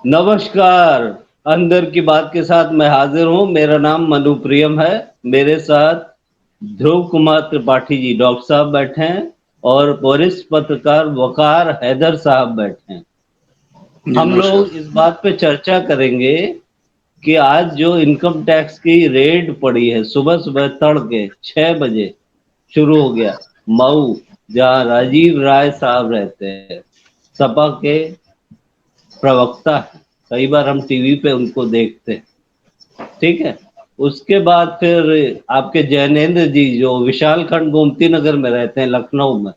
नमस्कार। अंदर की बात के साथ मैं हाजिर हूँ। मेरा नाम मनु प्रियम है। मेरे साथ ध्रुव कुमार त्रिपाठी जी डॉक्टर साहब बैठे हैं और वरिष्ठ पत्रकार वकार हैदर साहब बैठे हैं। जी हम नमस्कार। लोग इस बात पे चर्चा करेंगे कि आज जो इनकम टैक्स की रेड पड़ी है, सुबह सुबह तड़के 6 बजे शुरू हो गया। मऊ, जहाँ राजीव राय साहब रहते हैं, सपा के प्रवक्ता है। कई बार हम टीवी पे उनको देखते हैं। ठीक है। उसके बाद फिर आपके जैनेन्द्र जी जो विशाल खंड गोमती नगर में रहते हैं, लखनऊ में,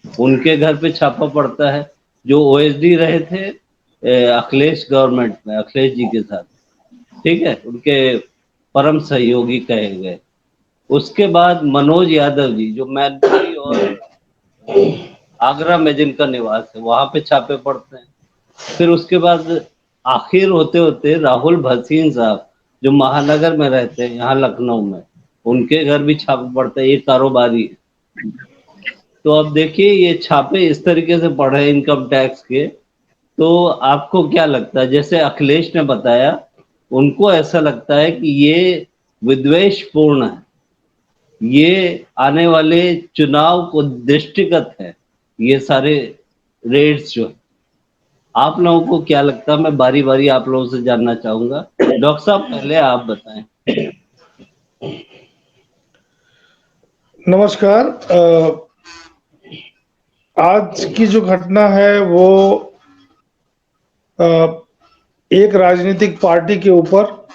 उनके घर पे छापा पड़ता है। जो ओएसडी रहे थे अखिलेश गवर्नमेंट में, अखिलेश जी के साथ। ठीक है, उनके परम सहयोगी कहे गए। उसके बाद मनोज यादव जी जो मैनपुरी और आगरा में जिनका निवास है, वहां पे छापे पड़ते हैं। फिर उसके बाद आखिर होते होते राहुल भसीन साहब जो महानगर में रहते हैं, यहाँ लखनऊ में, उनके घर भी छापे पड़ते हैं। ये कारोबारी है। तो अब देखिए, ये छापे इस तरीके से पड़ रहे हैं इनकम टैक्स के। तो आपको क्या लगता है? जैसे अखिलेश ने बताया, उनको ऐसा लगता है कि ये विद्वेषपूर्ण है, ये आने वाले चुनाव को दृष्टिगत है, ये सारे रेड्स जो। आप लोगों को क्या लगता है? मैं बारी बारी आप लोगों से जानना चाहूंगा। डॉक्टर साहब, पहले आप बताएं। नमस्कार। आज की जो घटना है वो अ, एक राजनीतिक पार्टी के ऊपर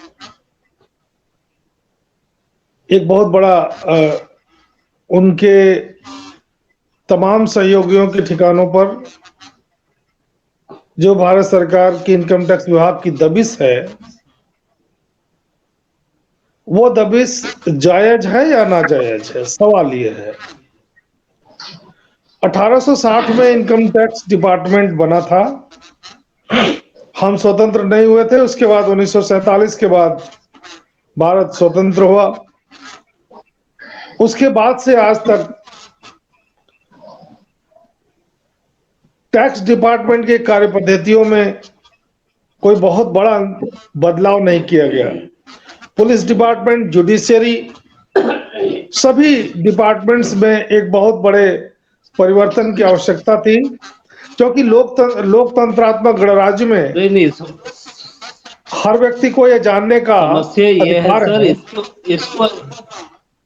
एक बहुत बड़ा उनके तमाम सहयोगियों के ठिकानों पर जो भारत सरकार की इनकम टैक्स विभाग की दबिश है, वो दबिश जायज है या नाजायज है, सवाल ये है। 1860 में इनकम टैक्स डिपार्टमेंट बना था। हम स्वतंत्र नहीं हुए थे। उसके बाद 1947 के बाद भारत स्वतंत्र हुआ। उसके बाद से आज तक टैक्स डिपार्टमेंट के कार्य पद्धतियों में कोई बहुत बड़ा बदलाव नहीं किया गया। पुलिस डिपार्टमेंट, जुडिशियरी, सभी डिपार्टमेंट्स में एक बहुत बड़े परिवर्तन की आवश्यकता थी, क्योंकि लोकतंत्रात्मक गणराज्य में नहीं नहीं, हर व्यक्ति को यह जानने का समस्या ये है अधिकार सर, है। इसको इसको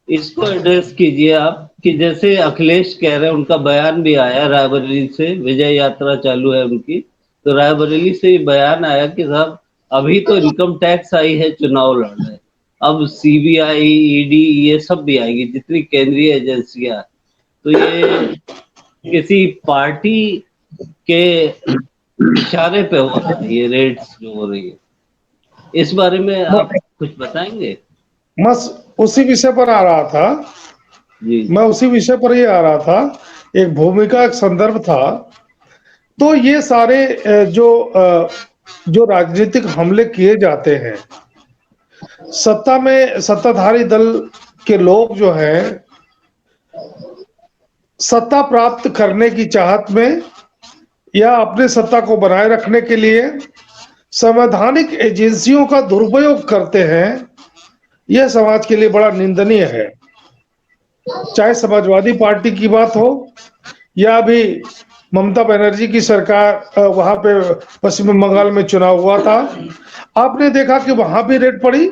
इसको एड्रेस कीजिए आप। कि जैसे अखिलेश कह रहे हैं, उनका बयान भी आया रायबरेली से, विजय यात्रा चालू है उनकी। तो रायबरेली से ये बयान आया कि साहब, अभी तो इनकम टैक्स आई है चुनाव लड़ रहे, अब सीबीआई, ईडी, ये सब भी आएगी, जितनी केंद्रीय एजेंसियां। तो ये किसी पार्टी के इशारे पे हो रहा है, ये रेड्स जो हो रही है। इस बारे में आप कुछ बताएंगे? बस उसी विषय पर आ रहा था। जी मैं उसी विषय पर ही आ रहा था। एक भूमिका, एक संदर्भ था। तो ये सारे जो राजनीतिक हमले किए जाते हैं, सत्ता में सत्ताधारी दल के लोग जो हैं, सत्ता प्राप्त करने की चाहत में या अपने सत्ता को बनाए रखने के लिए संवैधानिक एजेंसियों का दुरुपयोग करते हैं। यह समाज के लिए बड़ा निंदनीय है। चाहे समाजवादी पार्टी की बात हो या अभी ममता बनर्जी की सरकार, वहां पे पश्चिम बंगाल में चुनाव हुआ था, आपने देखा कि वहां भी रेड पड़ी।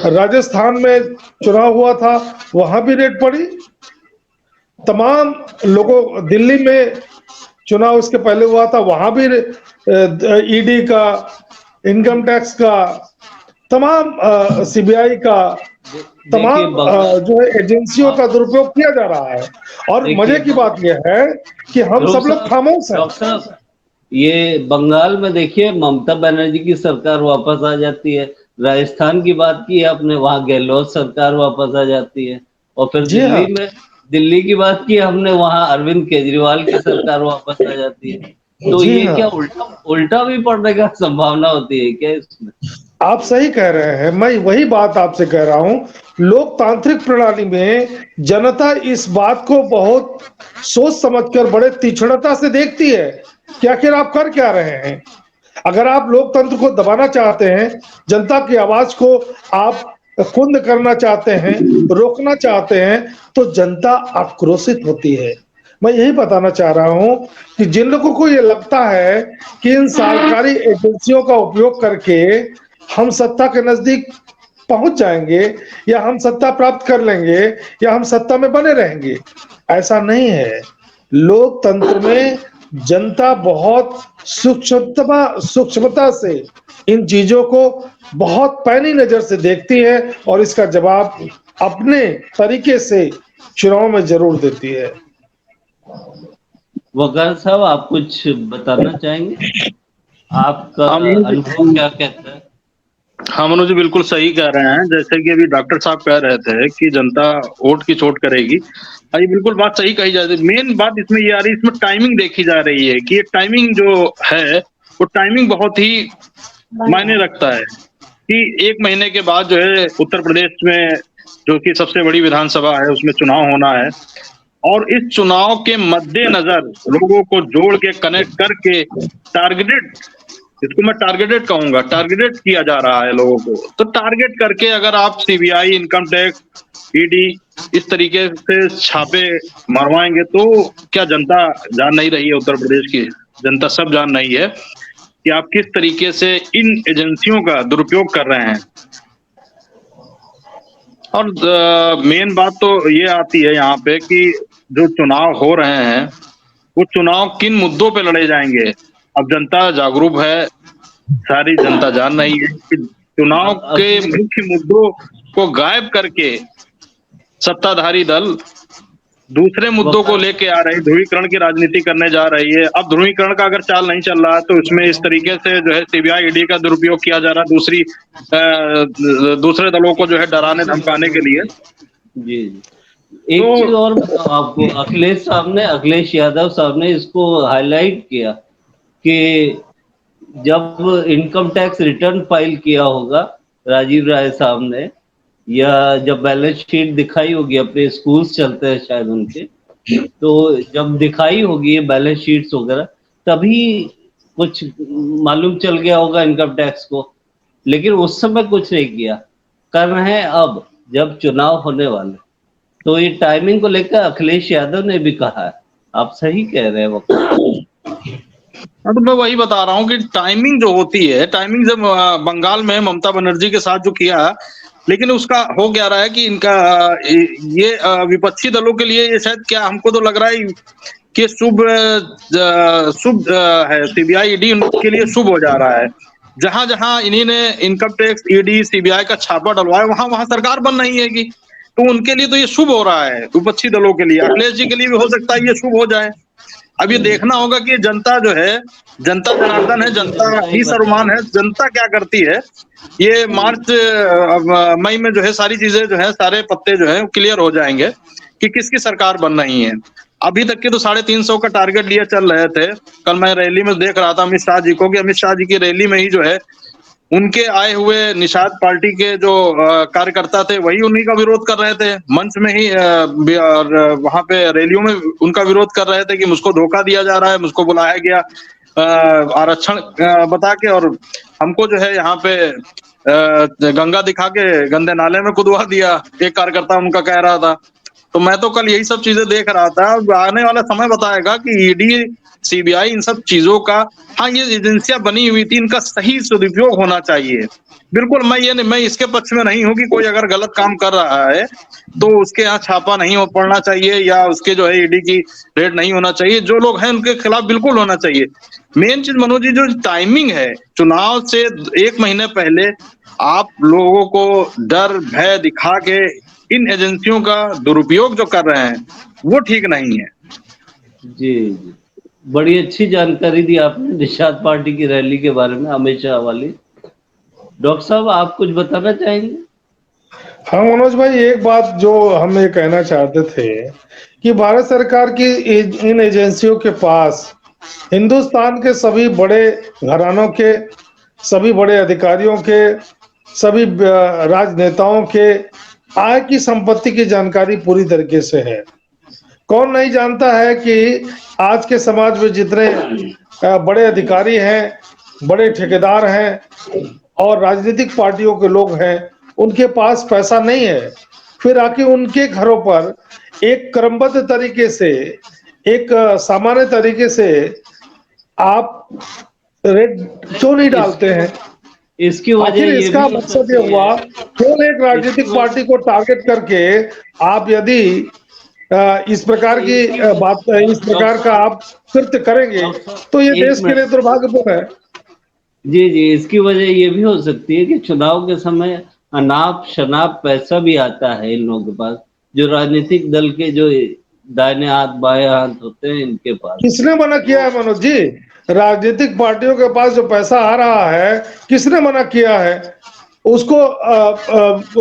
राजस्थान में चुनाव हुआ था, वहां भी रेड पड़ी। तमाम लोगों, दिल्ली में चुनाव उसके पहले हुआ था, वहां भी ईडी का, इनकम टैक्स का, तमाम सीबीआई का, देखिए तमाम जो है एजेंसियों का दुरुपयोग किया जा रहा है। और देखिए मजे की बात यह है कि हम ध्रुव सब लोग साहब, खामोश हैं। डॉक्टर साहब, ये बंगाल में देखिए ममता बनर्जी की सरकार वापस आ जाती है। राजस्थान की बात की आपने, वहां गहलोत सरकार वापस आ जाती है। और फिर जी हाँ। दिल्ली की बात की हमने, वहां अरविंद केजरीवाल की सरकार वापस आ जाती है। तो जी ये हाँ, क्या उल्टा उल्टा भी पड़ने का संभावना होती है क्या इसमें? आप सही कह रहे हैं। मैं वही बात आपसे कह रहा हूं। लोकतांत्रिक प्रणाली में जनता इस बात को बहुत सोच समझकर बड़े तीक्ष्णता से देखती है कि आखिर आप कर क्या रहे हैं। अगर आप लोकतंत्र को दबाना चाहते हैं, जनता की आवाज को आप कुंद करना चाहते हैं, रोकना चाहते हैं, तो जनता आक्रोशित होती है। मैं यही बताना चाह रहा हूं कि जिन लोगों को ये लगता है कि इन सरकारी एजेंसियों का उपयोग करके हम सत्ता के नजदीक पहुंच जाएंगे, या हम सत्ता प्राप्त कर लेंगे, या हम सत्ता में बने रहेंगे, ऐसा नहीं है। लोकतंत्र में जनता बहुत सूक्ष्मता से इन चीजों को बहुत पैनी नजर से देखती है और इसका जवाब अपने तरीके से चुनाव में जरूर देती है। वकार साहब, आप कुछ बताना चाहेंगे? आपका हाँ मनोज अनुभव क्या कहता है? हाँ मनोज जी बिल्कुल सही कह रहे हैं। जैसे कि अभी डॉक्टर साहब कह रहे थे कि जनता वोट की चोट करेगी। हाँ, ये बिल्कुल बात सही कही जा रही है। मेन बात इसमें ये आ रही है, इसमें टाइमिंग देखी जा रही है कि ये टाइमिंग जो है वो टाइमिंग बहुत ही मायने रखता है कि 1 महीने के बाद जो है उत्तर प्रदेश में जो कि सबसे बड़ी विधानसभा है उसमें चुनाव होना है, और इस चुनाव के मद्देनजर लोगों को जोड़ के कनेक्ट करके टारगेटेड, इसको मैं टारगेटेड कहूंगा, टारगेटेड किया जा रहा है लोगों को। तो टारगेट करके अगर आप सीबीआई, इनकम टैक्स, ईडी इस तरीके से छापे मरवाएंगे तो क्या जनता जान नहीं रही है? उत्तर प्रदेश की जनता सब जान रही है कि आप किस तरीके से इन एजेंसियों का दुरुपयोग कर रहे हैं। और मेन बात तो ये आती है यहाँ पे कि जो चुनाव हो रहे हैं वो चुनाव किन मुद्दों पे लड़े जाएंगे। अब जनता जागरूक है, सारी जनता जान रही है कि चुनाव के मुख्य मुद्दों को गायब करके सत्ताधारी दल दूसरे मुद्दों को लेके आ रही, ध्रुवीकरण की राजनीति करने जा रही है। अब ध्रुवीकरण का अगर चाल नहीं चल रहा है तो इसमें इस तरीके से जो है सीबीआई, ईडी का दुरुपयोग किया जा रहा है दूसरे दलों को जो है डराने धमकाने के लिए। जी, एक चीज तो और बताओ आपको, अखिलेश यादव साहब ने इसको हाईलाइट किया कि जब इनकम टैक्स रिटर्न फाइल किया होगा राजीव राय साहब ने, या जब बैलेंस शीट दिखाई होगी, अपने स्कूल्स चलते हैं शायद उनके, तो जब दिखाई होगी बैलेंस शीट्स वगैरह, तभी कुछ मालूम चल गया होगा इनकम टैक्स को। लेकिन उस समय कुछ नहीं किया, कर रहे हैं अब जब चुनाव होने वाले। तो ये टाइमिंग को लेकर अखिलेश यादव ने भी कहा है, आप सही कह रहे हैं वो। हाँ, तो मैं वही बता रहा हूँ कि टाइमिंग जो होती है, टाइमिंग जब बंगाल में ममता बनर्जी के साथ जो किया, लेकिन उसका हो क्या रहा है कि इनका ये विपक्षी दलों के लिए ये शायद, क्या हमको तो लग रहा है कि शुभ है, सीबीआई ईडी उनके लिए शुभ हो जा रहा है। जहां जहां इन्हीं ने इनकम टैक्स, ईडी, सीबीआई का छापा डलवाया, वहां वहां सरकार बन रही है कि, तो उनके लिए तो ये शुभ हो रहा है, विपक्षी दलों के लिए। अखिलेश जी के लिए भी हो सकता है ये शुभ हो जाए। अब ये देखना होगा कि जनता जो है, जनता जनार्दन है, जनता ही सर्वमान है, जनता क्या करती है। ये मार्च मई में जो है सारी चीजें जो है, सारे पत्ते जो है क्लियर हो जाएंगे कि किसकी सरकार बन रही है। अभी तक के तो 350 का टारगेट लिए चल रहे थे। कल मैं रैली में देख रहा था अमित शाह जी को, कि अमित शाह जी की रैली में ही जो है उनके आए हुए निषाद पार्टी के जो कार्यकर्ता थे वही उन्हीं का विरोध कर रहे थे मंच में ही, और वहां पे रैलियों में उनका विरोध कर रहे थे कि मुझको धोखा दिया जा रहा है, मुझको बुलाया गया आरक्षण बता के, और हमको जो है यहाँ पे गंगा दिखा के गंदे नाले में कुदवा दिया, एक कार्यकर्ता उनका कह रहा था। तो मैं तो कल यही सब चीजें देख रहा था। आने वाला समय बताएगा कि ईडी, सीबीआई, इन सब चीजों का, हाँ ये एजेंसियां बनी हुई थी, इनका सही सदुपयोग होना चाहिए। बिल्कुल मैं इसके पक्ष में नहीं हूं कि कोई अगर गलत काम कर रहा है तो उसके यहाँ छापा नहीं हो पड़ना चाहिए, या उसके जो है ईडी की रेड नहीं होना चाहिए। जो लोग हैं उनके खिलाफ बिल्कुल होना चाहिए। मेन चीज मनोज जी, जो टाइमिंग है, चुनाव से 1 महीने पहले आप लोगों को डर भय दिखा के इन एजेंसियों का दुरुपयोग जो कर रहे हैं वो ठीक नहीं है। जी जी, बड़ी अच्छी जानकारी दी आपने निषाद पार्टी की रैली के बारे में, अमित शाह वाली। डॉक्टर साहब, आप कुछ बताना चाहेंगे? हाँ मनोज भाई, एक बात जो हम ये कहना चाहते थे कि भारत सरकार की इन एजेंसियों के पास हिंदुस्तान के सभी बड़े घरानों के, सभी बड़े अधिकारियों के, सभी राजनेताओं के आय की संपत्ति की जानकारी पूरी तरीके से है। कौन नहीं जानता है कि आज के समाज में जितने बड़े अधिकारी हैं बड़े ठेकेदार हैं और राजनीतिक पार्टियों के लोग हैं, उनके पास पैसा नहीं है, फिर आके उनके घरों पर एक क्रमबद्ध तरीके से, एक सामान्य तरीके से आप रेट क्यों नहीं डालते इसकी हैं? इसकी वजह आखिर ये भी इसका हो मकसद ये सकती है। हुआ, केवल एक इसकी राजनीतिक वजह पार्टी को टारगेट करके आप यदि इस प्रकार की इसकी बात, इस प्रकार का डॉक्टर आप कृत्य करेंगे, डॉक्टर तो ये साहब एक देश के लिए मिनट। दुर्भाग्यपूर्ण है। जी जी, इसकी वजह ये भी हो सकती है कि चुनाव के समय अनाप शनाप पैसा भी आता है इन लोगों के पास, जो राजनीतिक दल के जो दाहिने हाथ बाएं हाथ होते हैं इनके पास। किसने मना किया तो है मनोज जी? राजनीतिक पार्टियों के पास जो पैसा आ रहा है, किसने मना किया है? उसको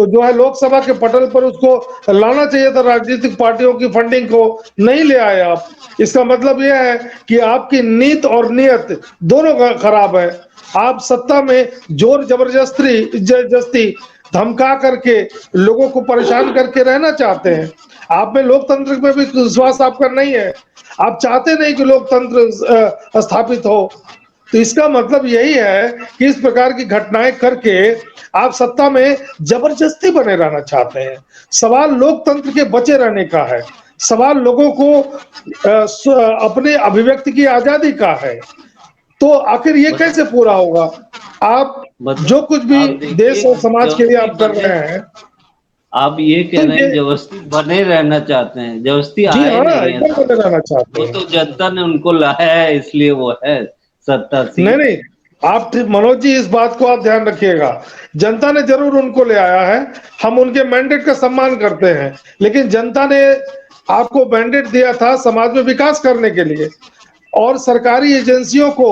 जो है लोकसभा के पटल पर उसको लाना चाहिए था, राजनीतिक पार्टियों की फंडिंग को नहीं ले आए आप। इसका मतलब यह है कि आपकी नीत और नियत दोनों खराब है। आप सत्ता में जोर जबरदस्ती धमका करके लोगों को परेशान करके रहना चाहते हैं। आप में लोकतंत्र में भी विश्वास आपका नहीं है, आप चाहते नहीं कि लोकतंत्र स्थापित हो। तो इसका मतलब यही है कि इस प्रकार की घटनाएं करके आप सत्ता में जबरदस्ती बने रहना चाहते हैं। सवाल लोकतंत्र के बचे रहने का है, सवाल लोगों को अपने अभिव्यक्ति की आजादी का है। तो आखिर ये बस कैसे पूरा होगा? आप मतलब जो कुछ भी आप देश देखिए, और समाज के लिए जबरदस्ती आप कर बने, रहे हैं, आप ये तो कह रहे ये, हैं जबरदस्ती बने रहना चाहते हैं, जबरदस्ती जी आए हाँ, नहीं है एकदम बने सत्ता रहना में। चाहते वो हैं। तो जनता ने उनको लाया है, इसलिए वो है सत्ता नहीं सीट। नहीं, आप मनोज जी इस बात को आप ध्यान रखिएगा, जनता ने जरूर उनको ले आया है, हम उनके मैंडेट का सम्मान करते हैं, लेकिन जनता ने आपको मैंडेट दिया था समाज में विकास करने के लिए और सरकारी एजेंसियों को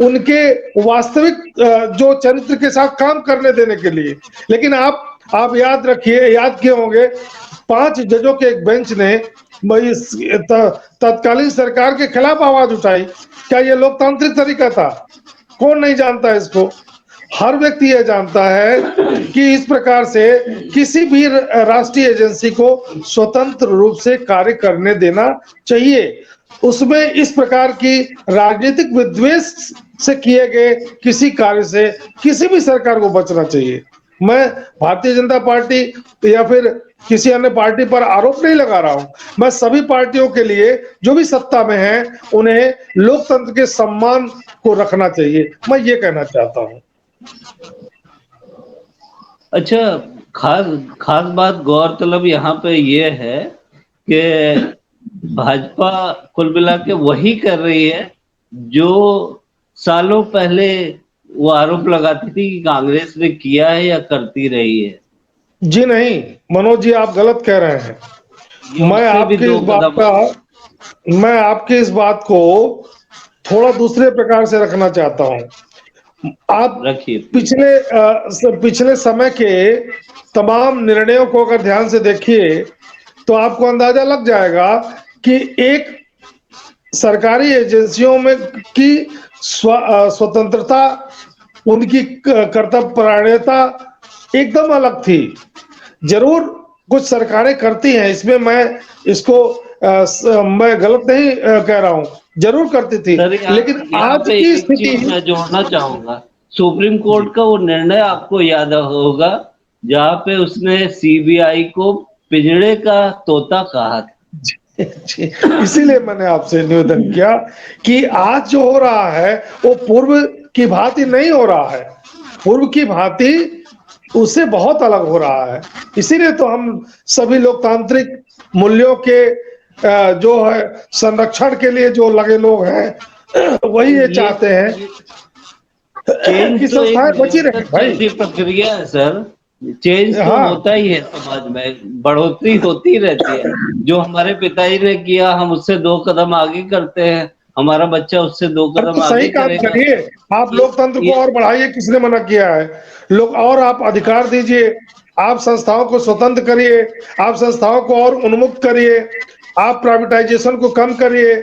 उनके वास्तविक जो चरित्र के साथ काम करने देने के लिए। लेकिन आप याद रखिए, याद किए होंगे, 5 जजों के एक बेंच ने तत्कालीन सरकार के खिलाफ आवाज उठाई। क्या ये लोकतांत्रिक तरीका था? कौन नहीं जानता इसको? हर व्यक्ति यह जानता है कि इस प्रकार से किसी भी राष्ट्रीय एजेंसी को स्वतंत्र रूप से कार्य करने देना चाहिए। उसमें इस प्रकार की राजनीतिक विद्वेष से किए गए किसी कार्य से किसी भी सरकार को बचना चाहिए। मैं भारतीय जनता पार्टी या फिर किसी अन्य पार्टी पर आरोप नहीं लगा रहा हूं, मैं सभी पार्टियों के लिए जो भी सत्ता में है उन्हें लोकतंत्र के सम्मान को रखना चाहिए, मैं ये कहना चाहता हूं। अच्छा, खास खास बात गौरतलब यहाँ पे ये है कि भाजपा कुल मिला के वही कर रही है जो सालों पहले वो आरोप लगाती थी कि कांग्रेस ने किया है या करती रही है। जी नहीं मनोज जी, आप गलत कह रहे हैं। ये मैं उससे भी आपकी इस दो बात कदम का, आगे। मैं आपकी इस बात को थोड़ा दूसरे प्रकार से रखना चाहता हूं। आप रखिए प्लीज। पिछले समय के तमाम निर्णयों को अगर ध्यान से देखिए तो आपको अंदाजा लग जाएगा कि एक सरकारी एजेंसियों में की स्वतंत्रता, उनकी कर्तव्यपरायणता एकदम अलग थी। जरूर कुछ सरकारें करती हैं, इसमें मैं इसको मैं गलत नहीं कह रहा हूं, जरूर करती थी, सर लेकिन यहाँ आज पे की एक स्थिति, चीज मैं जोड़ना चाहूंगा। सुप्रीम जी कोर्ट का वो निर्णय आपको याद होगा जहाँ पे उसने सीबीआई को पिंजड़े का तोता कहा था। जी, इसीलिए मैंने आपसे निवेदन किया कि आज जो हो रहा है वो पूर्व की भांति नहीं हो रहा है, पूर्व की भांति उससे बहुत अलग हो रहा है। इसीलिए तो हम सभी लोकतांत्रिक मूल्यों के जो है संरक्षण के लिए जो लगे लोग हैं तो वही ये चाहते हैं ये चेंज कि तो एक संस्थाएं बची रहे निरंतर भाई। चलती प्रक्रिया है सर। चेंज तो हाँ, होता ही है, समाज में बढ़ोतरी होती रहती है। जो हमारे पिताजी ने किया हम उससे 2 कदम आगे करते हैं, हमारा बच्चा उससे दो अरे तो कदम सही आगे काम करेगा। करिए, आप ये लोकतंत्र को ये और बढ़ाइए, किसने मना किया है? लोग और आप अधिकार दीजिए, आप संस्थाओं को स्वतंत्र करिए, आप संस्थाओं को और उन्मुक्त करिए, आप प्राइवेटाइजेशन को कम करिए।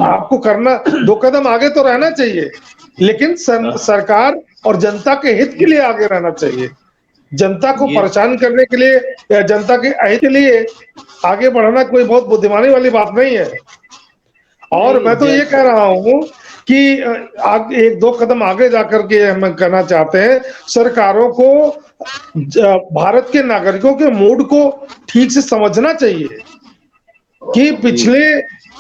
आपको करना 2 कदम आगे तो रहना चाहिए, लेकिन सरकार और जनता के हित के लिए आगे रहना चाहिए। जनता को ये परेशान करने के लिए या जनता के हित के लिए आगे बढ़ना कोई बहुत बुद्धिमानी वाली बात नहीं है। और नहीं मैं तो ये कह रहा हूं कि एक दो कदम आगे जाकर के हम कहना चाहते हैं, सरकारों को भारत के नागरिकों के मूड को ठीक से समझना चाहिए कि पिछले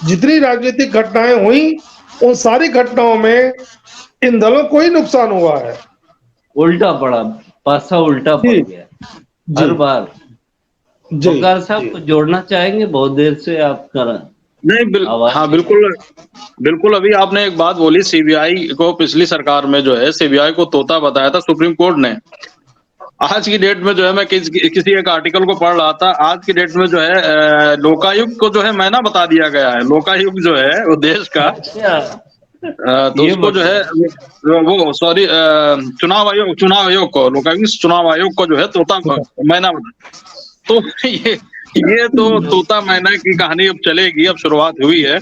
जितनी राजनीतिक घटनाएं हुई, उन सारी घटनाओं में इन दलों को ही नुकसान हुआ है। उल्टा पड़ा, पासा उल्टा पड़ गया हर बार। वकार साहब को जोड़ना चाहेंगे? बहुत देर से आप कर नहीं, हाँ बिल्कुल। अभी आपने एक बात बोली, सीबीआई को पिछली सरकार में जो है सीबीआई को तोता बताया था सुप्रीम कोर्ट ने। आज की डेट में जो है, मैं किसी एक आर्टिकल को पढ़ रहा था, आज की डेट में जो है लोकायुक्त को जो है मैना बता दिया गया है। लोकायुक्त जो है वो देश का, तो उसको जो है वो सॉरी चुनाव आयोग को, लोकायुक्त चुनाव आयोग को जो है तोता मैना बता। तो ये तो तोता मैना की कहानी अब चलेगी, अब शुरुआत हुई है।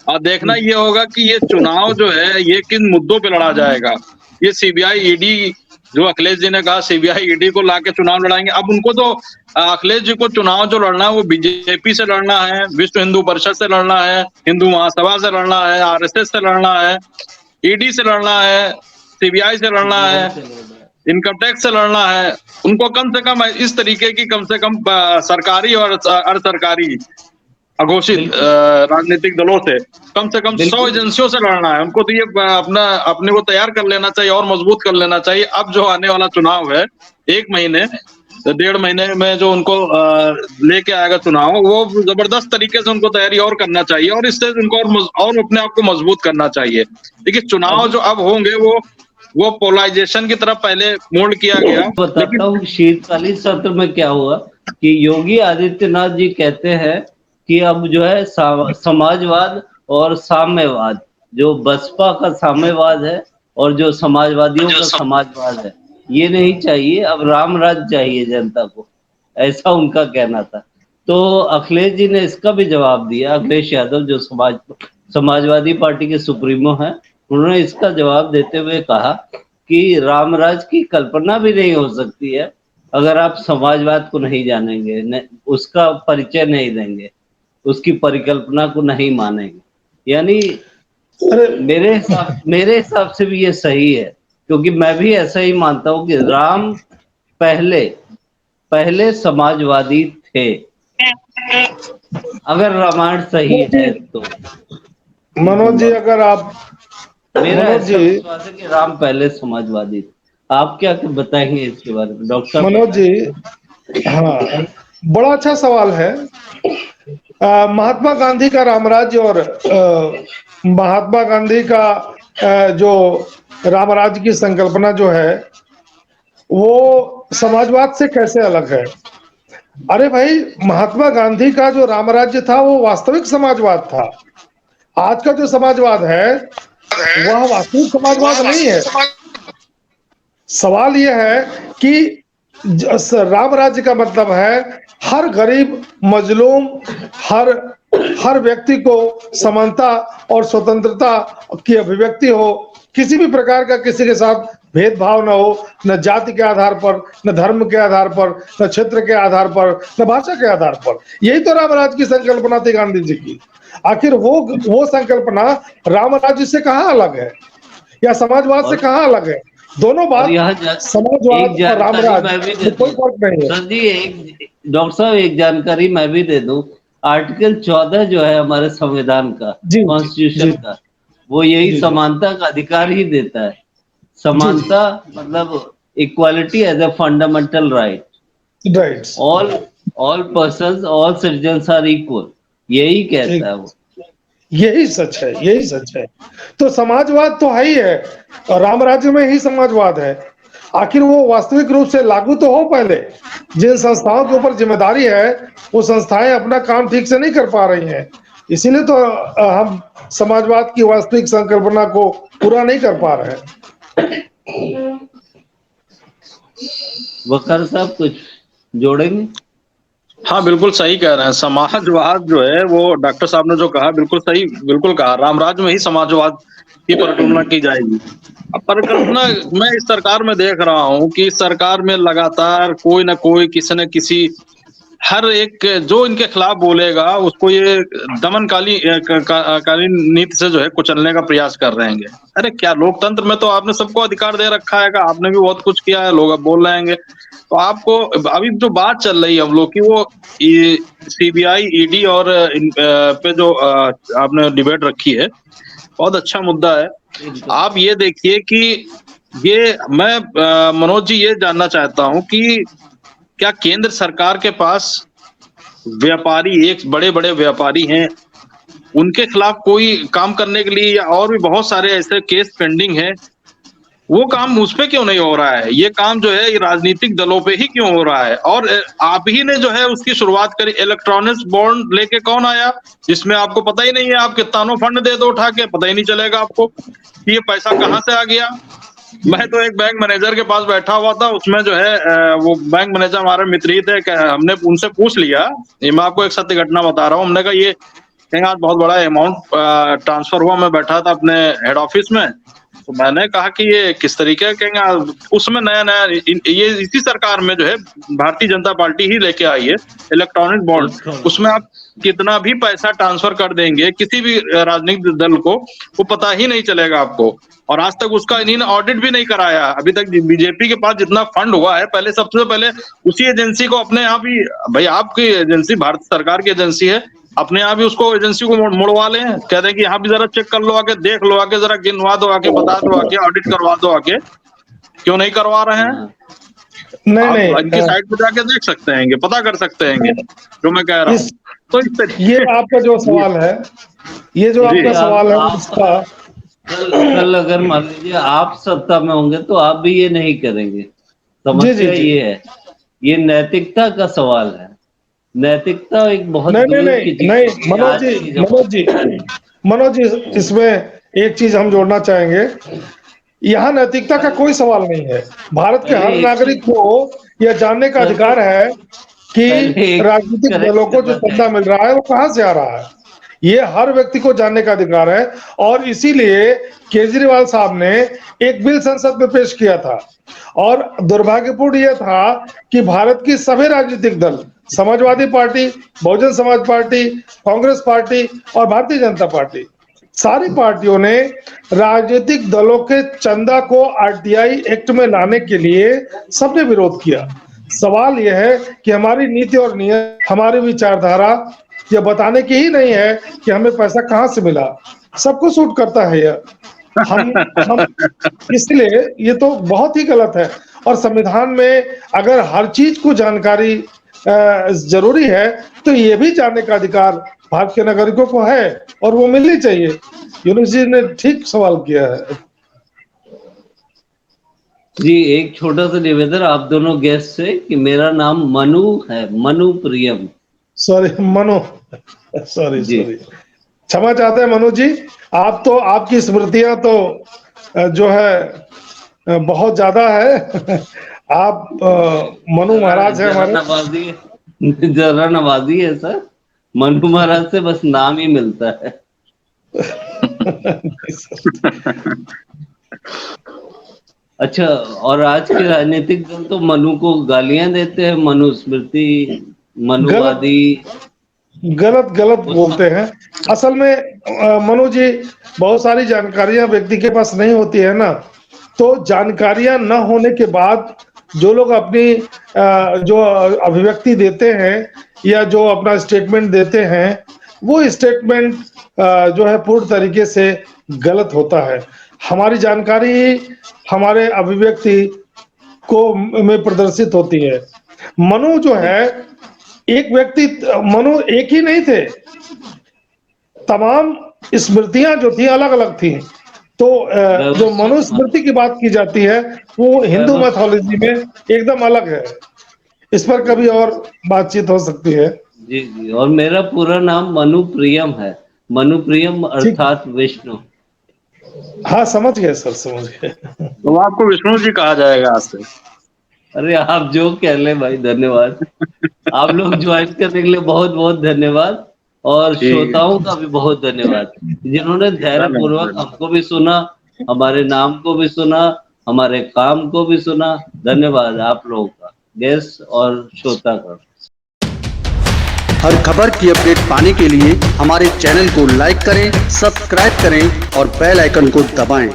और देखना ये होगा कि ये चुनाव जो है ये किन मुद्दों पे लड़ा जाएगा। ये सीबीआई ईडी, जो अखिलेश जी ने कहा सीबीआई ईडी को लाके चुनाव लड़ाएंगे, अब उनको तो अखिलेश जी को चुनाव जो लड़ना है वो बीजेपी से लड़ना है, विश्व हिंदू परिषद से लड़ना है, हिंदू महासभा से लड़ना है, आरएसएस से लड़ना है, ईडी से लड़ना है, सीबीआई से लड़ना है, इनकम टैक्स से लड़ना है। उनको कम से कम इस तरीके की कम से कम सरकारी और अर्ध सरकारी अघोषित राजनीतिक दलों से कम 100 एजेंसियों से लड़ना है। उनको तो ये अपने को तैयार कर लेना चाहिए और मजबूत कर लेना चाहिए। अब जो आने वाला चुनाव है 1 महीने 1.5 महीने में जो उनको लेके आएगा चुनाव, वो जबरदस्त तरीके से उनको तैयारी और करना चाहिए और इससे उनको और अपने आप को मजबूत करना चाहिए। देखिए चुनाव जो अब होंगे वो पोलराइजेशन की तरफ पहले मोल्ड किया गया। बताता हूँ शीतकालीन सत्र में क्या हुआ कि योगी आदित्यनाथ जी कहते हैं कि अब जो है समाजवाद और साम्यवाद, जो बसपा का साम्यवाद है और जो समाजवादियों का समाजवाद है, ये नहीं चाहिए, अब राम राज चाहिए जनता को, ऐसा उनका कहना था। तो अखिलेश जी ने इसका भी जवाब दिया। अखिलेश यादव जो समाजवादी पार्टी के सुप्रीमो हैं, उन्होंने इसका जवाब देते हुए कहा कि रामराज की कल्पना भी नहीं हो सकती है अगर आप समाजवाद को नहीं जानेंगे, उसका परिचय नहीं देंगे, उसकी परिकल्पना को नहीं मानेंगे। यानी मेरे हिसाब से भी ये सही है, क्योंकि मैं भी ऐसा ही मानता हूँ कि राम पहले समाजवादी थे, अगर रामायण सही है तो। मनोज जी, अगर आप मेरा ऐसा विश्वास है कि राम पहले समाजवादी थे। आप क्या बताएंगे इसके बारे में डॉक्टर मनोज जी? हाँ, बड़ा अच्छा सवाल है। महात्मा गांधी का रामराज्य और महात्मा गांधी का जो रामराज्य की संकल्पना जो है वो समाजवाद से कैसे अलग है? अरे भाई, महात्मा गांधी का जो रामराज्य था वो वास्तविक समाजवाद था। आज का जो समाजवाद है वह वास्तविक समाजवाद नहीं है। सवाल यह है कि राम राज्य का मतलब है हर गरीब मजलूम, हर व्यक्ति को समानता और स्वतंत्रता की अभिव्यक्ति हो, किसी भी प्रकार का किसी के साथ भेदभाव न हो, न जाति के आधार पर, न धर्म के आधार पर, न क्षेत्र के आधार पर, न भाषा के आधार पर। यही तो रामराज्य की संकल्पना थी गांधी जी की। आखिर वो संकल्पना रामराज्य से कहाँ अलग है या समाजवाद से कहाँ अलग है? दोनों बात, समाजवाद और रामराज्य कोई फर्क नहीं है। सर जी, एक डॉक्टर साहब एक जानकारी मैं भी दे दूं। आर्टिकल 14 जो है हमारे संविधान का, कॉन्स्टिट्यूशन का, वो यही समानता का अधिकार ही देता है। समानता मतलब equality as a fundamental right, all persons, all citizens are equal, यही कहता है वो। यही सच है, यही सच है। तो समाजवाद तो है ही है और रामराज्य में ही समाजवाद है। आखिर वो वास्तविक रूप से लागू तो हो पहले। जिन संस्थाओं के ऊपर जिम्मेदारी है वो संस्थाएं अपना काम ठीक से नहीं कर पा रही हैं, इसीलिए तो हम समाजवाद की वास्तविक संकल्पना को पूरा नहीं कर पा रहे हैं। वकार साहब कुछ जोड़ेंगे? हाँ, बिल्कुल सही कह रहे हैं। समाजवाद जो है वो डॉक्टर साहब ने जो कहा बिल्कुल सही, बिल्कुल कहा। रामराज्य में ही समाजवाद की परिकल्पना की जाएगी। अब परिकल्पना मैं इस सरकार में देख रहा हूँ कि इस सरकार में लगातार कोई न कोई किसी न किसी हर एक जो इनके खिलाफ बोलेगा उसको ये कालीन नीति से जो है कुचलने का प्रयास कर रहे हैं। अरे क्या लोकतंत्र में तो आपने सबको अधिकार दे रखा है, आपने भी बहुत कुछ किया है, लोग अब बोल रहे हैं। तो आपको अभी जो बात चल रही है हम लोग की, वो सीबीआई, ईडी और पे जो आपने डिबेट रखी है, बहुत अच्छा मुद्दा है। आप ये देखिए कि ये मैं मनोज जी ये जानना चाहता हूं कि क्या केंद्र सरकार के पास व्यापारी, एक बड़े-बड़े व्यापारी हैं, उनके खिलाफ कोई काम करने के लिए, या और भी बहुत सारे ऐसे केस पेंडिंग हैं, वो काम उस पे क्यों नहीं हो रहा है? ये काम जो है ये राजनीतिक दलों पे ही क्यों हो रहा है? और आप ही ने जो है उसकी शुरुआत करी। इलेक्ट्रॉनिक्स बॉन्ड लेके कौन आया, जिसमें आपको पता ही नहीं है, आप कितनों फंड दे दो उठा के, पता ही नहीं चलेगा आपको कि ये पैसा कहाँ से आ गया। मैं तो एक बैंक मैनेजर के पास बैठा हुआ था, उसमें जो है वो बैंक मैनेजर हमारे मित्र ही थे, हमने उनसे पूछ लिया, ये मैं आपको एक सत्य घटना बता रहा हूँ। हमने कहा ये कहीं आज बहुत बड़ा अमाउंट ट्रांसफर हुआ, मैं बैठा था अपने हेड ऑफिस में, तो मैंने कहा कि ये किस तरीके का कहेंगे। उसमें नया-नया ये इसी सरकार में जो है भारतीय जनता पार्टी ही लेके आई है इलेक्ट्रॉनिक बॉन्ड। उसमें आप कितना भी पैसा ट्रांसफर कर देंगे किसी भी राजनीतिक दल को, वो पता ही नहीं चलेगा आपको। और आज तक उसका इन्होंने ऑडिट भी नहीं कराया। अभी तक बीजेपी के पास जितना फंड हुआ है, पहले सबसे पहले उसी एजेंसी को अपने आप ही, भाई आपकी एजेंसी भारत सरकार की एजेंसी है, अपने आप ही उसको एजेंसी को मुड़वा लें, कह दें कि यहाँ भी जरा चेक कर लो आके, देख लो आके, जरा गिनवा दो आके, बता दो आके, ऑडिट करवा दो आके। क्यों नहीं करवा रहे हैं? नहीं आप नहीं इनकी साइट पे जाके देख सकते हैं, पता कर सकते हैं जो मैं कह रहा हूँ। तो इस तरीके ये आपका जो सवाल है, ये जो आपका सवाल है इसका कल अगर मान लीजिए आप सत्ता में होंगे तो आप भी ये नहीं करेंगे। समस्या ये है, ये नैतिकता का सवाल है। नैतिकता एक बहुत दूर की चीज है। मनोज जी, इसमें एक चीज हम जोड़ना चाहेंगे, यहाँ नैतिकता का कोई सवाल नहीं है। भारत के हर नागरिक को यह जानने का अधिकार है कि राजनीतिक दलों को जो चंदा मिल रहा है वो कहां से आ रहा है, ये हर व्यक्ति को जानने का अधिकार है। और इसीलिए केजरीवाल साहब ने एक बिल संसद में पेश किया था, और दुर्भाग्यपूर्ण यह था कि भारत की सभी राजनीतिक दल, Samajwadi party, Bahujan Samaj party, Congress party और भारतीय जनता पार्टी, सारी पार्टियों ने राजनीतिक दलों के चंदा को आरटीआई एक्ट में लाने के लिए सबने विरोध किया। सवाल यह है कि हमारी नीति और नियत, हमारी विचारधारा यह बताने की ही नहीं है कि हमें पैसा कहां से मिला। सबको सूट करता है यह, हम इसलिए ये तो बहुत ही गलत है। और संविधान में अगर हर चीज को जानकारी जरूरी है, तो ये भी जानने का अधिकार भारत के नागरिकों को है, और वो मिलनी चाहिए। यूनुस जी ने ठीक सवाल किया है। जी, एक छोटा सा निवेदन आप दोनों गेस्ट से कि मेरा नाम मनु है, मनु प्रियम। सॉरी मनु, सॉरी क्षमा चाहते हैं मनु जी। आप तो, आपकी स्मृतियां तो जो है बहुत ज्यादा है। आप मनु महाराज है हमारे। जरा नवाजी है सर, मनु महाराज से बस नाम ही मिलता है। अच्छा, और आज के राजनीतिक दल तो मनु को गालियां देते हैं, मनुस्मृति, मनुवादी, गलत बोलते हैं। असल में मनु जी, बहुत सारी जानकारियां व्यक्ति के पास नहीं होती है ना, तो जानकारियां न होने के बाद जो लोग अपनी जो अभिव्यक्ति देते हैं या जो अपना स्टेटमेंट देते हैं, वो स्टेटमेंट जो है पूर्ण तरीके से गलत होता है। हमारी जानकारी हमारे अभिव्यक्ति को में प्रदर्शित होती है। मनु जो है एक व्यक्ति, मनु एक ही नहीं थे, तमाम स्मृतियां जो थी अलग अलग थी। तो जो मनुस्मृति की बात की जाती है वो हिंदू मैथोलॉजी में एकदम अलग है। इस पर कभी और बातचीत हो सकती है। जी, और मेरा पूरा नाम मनु प्रियम है, मनु प्रियम अर्थात विष्णु। हाँ समझ गए सर, समझ गए। तो आपको विष्णु जी कहा जाएगा आज से। अरे आप जो कह ले भाई, धन्यवाद। आप लोग ज्वाइन करने के लिए बहुत बहुत धन्यवाद, और श्रोताओं का भी बहुत धन्यवाद जिन्होंने धैर्य पूर्वक हमको भी सुना, हमारे नाम को भी सुना, हमारे काम को भी सुना। धन्यवाद आप लोगों का, गेस्ट और श्रोता का। हर खबर की अपडेट पाने के लिए हमारे चैनल को लाइक करें, सब्सक्राइब करें और बेल आइकन को दबाएं।